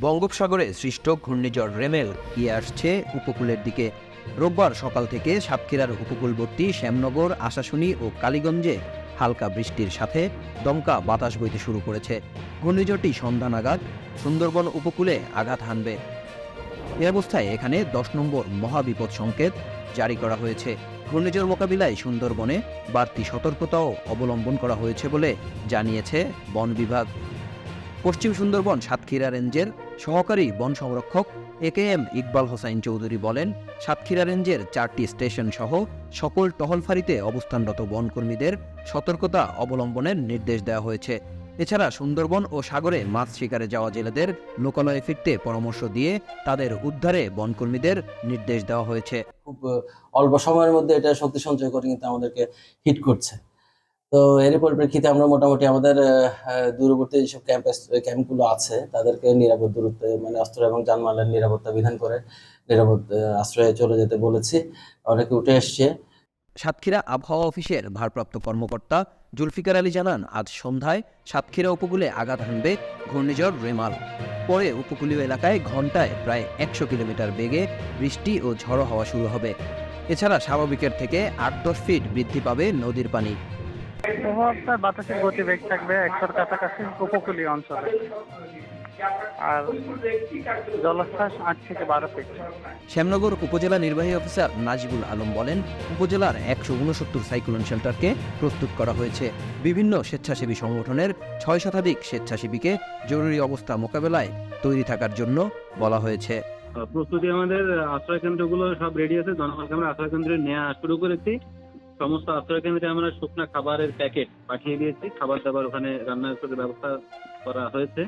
বঙ্গোপসাগরে সৃষ্ট ঘূর্ণিঝড় রেমেল গিয়ে আসছে উপকূলের দিকে। রোববার সকাল থেকে সাতক্ষীরার উপকূলবর্তী শ্যামনগর, আশাশুনি ও কালীগঞ্জে হালকা বৃষ্টির সাথে দমকা বাতাস বইতে শুরু করেছে। ঘূর্ণিঝড়টি সন্ধ্যা নাগাদ সুন্দরবন উপকূলে আঘাত হানবে। এ অবস্থায় এখানে 10 নম্বর মহাবিপদ সংকেত জারি করা হয়েছে। ঘূর্ণিঝড় মোকাবিলায় সুন্দরবনে বাড়তি সতর্কতাও অবলম্বন করা হয়েছে বলে জানিয়েছে বন বিভাগ। পশ্চিম সুন্দরবন সাতক্ষীরা রেঞ্জের সহকারী বন সংরক্ষক AKM ইকবাল হোসাইন চৌধুরী বলেন, সাতক্ষীরা রেঞ্জের 4টি স্টেশন সহ সকল টহল ফাঁড়িতে অবস্থানরত বনকর্মীদের সতর্কতা অবলম্বনের নির্দেশ দেওয়া হয়েছে। এছাড়া সুন্দরবন ও সাগরে মাছ শিকারে যাওয়া জেলেদের লোকালয়ে ফিরতে পরামর্শ দিয়ে তাদের উদ্ধারে বনকর্মীদের নির্দেশ দেওয়া হয়েছে। খুব অল্প সময়ের মধ্যে এটা শক্তি সঞ্চয় করে কিন্তু আমাদেরকে হিট করছে। তো এর পরিপ্রেক্ষিতে আমরা মোটামুটি আমাদের দূরবর্তী যেসব ক্যাম্পগুলো আছে তাদেরকে নিরাপদ দূরত্বে, মানে অস্ত্র এবং যানবাহনের নিরাপত্তা বিধান করে নিরাপদ আশ্রয়ে চলে যেতে বলেছি। অনেকে উঠে এসছে। সাতক্ষীরা আবহাওয়া অফিসের ভারপ্রাপ্ত কর্মকর্তা জুলফিকার আলী জানান, আজ সন্ধ্যায় সাতক্ষীরা উপকূলে আঘাত হানবে ঘূর্ণিঝড় রেমাল। পরে উপকূলীয় এলাকায় ঘন্টায় প্রায় 100 কিলোমিটার বেগে বৃষ্টি ও ঝড়ো হাওয়া শুরু হবে। এছাড়া স্বাভাবিকের থেকে 8-10 ফিট বৃদ্ধি পাবে নদীর পানি। প্রভাবটা বাতাসের গতিবেগ থাকবে 100-র কাছাকাছি উপকূলীয় অঞ্চলে, আর জলোচ্ছ্বাস 8 থেকে 12 ফিট। শ্যামনগর উপজেলা নির্বাহী অফিসার নাজিবুল আলম বলেন, উপজেলার 169 সাইক্লোন শেল্টারকে প্রস্তুত করা হয়েছে। বিভিন্ন স্বেচ্ছাসেবী সংগঠনের 6 শতাধিক স্বেচ্ছাসেবীকে জরুরি অবস্থা মোকাবেলায় তৈরি থাকার জন্য বলা হয়েছে। প্রস্তুতি আমাদের আশ্রয় কেন্দ্রগুলো সব রেডি আছে। জনগণকে আমরা আশ্রয় কেন্দ্রে নেওয়া শুরু করেছি। সমস্ত আশ্রয় কেন্দ্রে আমরা শুকনা খাবারের প্যাকেট পাঠিয়ে দিয়েছি। খাবার দাবার ওখানে রান্নার করে ব্যবস্থা করা হয়েছে।